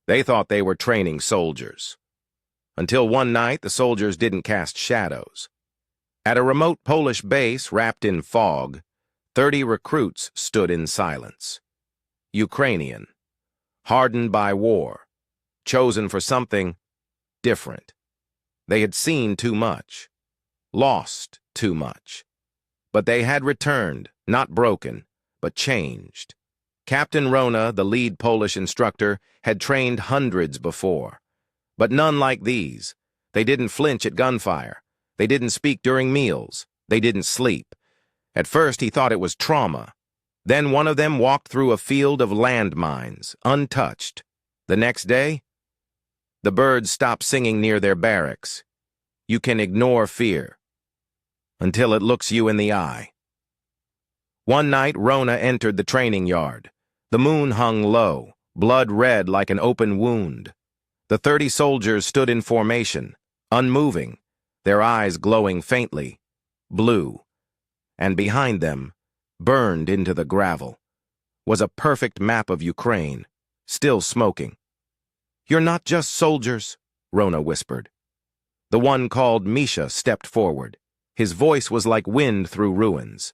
They thought they were training soldiers. Until one night, the soldiers didn't cast shadows. At a remote Polish base wrapped in fog, 30 recruits stood in silence. Ukrainian, hardened by war, chosen for something different. They had seen too much, lost too much. But they had returned, not broken, but changed. Captain Rona, the lead Polish instructor, had trained hundreds before. But none like these. They didn't flinch at gunfire. They didn't speak during meals. They didn't sleep. At first he thought it was trauma. Then one of them walked through a field of landmines, untouched. The next day, the birds stopped singing near their barracks. You can ignore fear until it looks you in the eye. One night, Rona entered the training yard. The moon hung low, blood red like an open wound. The 30 soldiers stood in formation, unmoving, their eyes glowing faintly, blue. And behind them, burned into the gravel, was a perfect map of Ukraine, still smoking. "You're not just soldiers," Rona whispered. The one called Misha stepped forward. His voice was like wind through ruins.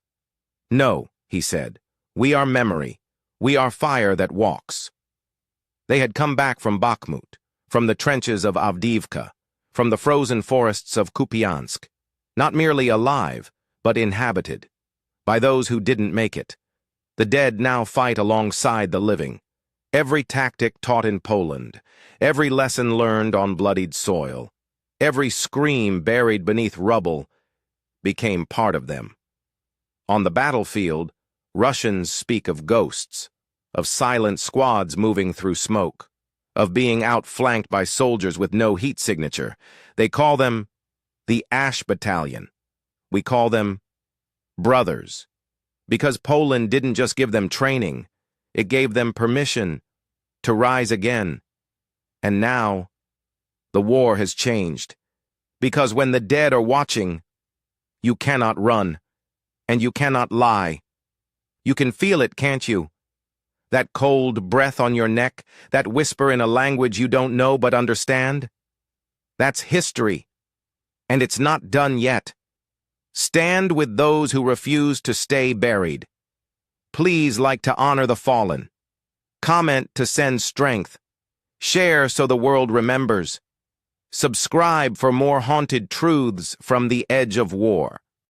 "No," he said, "we are memory. We are fire that walks." They had come back from Bakhmut, from the trenches of Avdiivka, from the frozen forests of Kupiansk, not merely alive, but inhabited, by those who didn't make it. The dead now fight alongside the living. Every tactic taught in Poland, every lesson learned on bloodied soil, every scream buried beneath rubble became part of them. On the battlefield, Russians speak of ghosts, of silent squads moving through smoke, of being outflanked by soldiers with no heat signature. They call them the Ash Battalion. We call them brothers, because Poland didn't just give them training, it gave them permission to rise again. And now, the war has changed, because when the dead are watching, you cannot run, and you cannot lie. You can feel it, can't you? That cold breath on your neck, that whisper in a language you don't know but understand? That's history, and it's not done yet. Stand with those who refuse to stay buried. Please like to honor the fallen. Comment to send strength. Share so the world remembers. Subscribe for more haunted truths from the edge of war.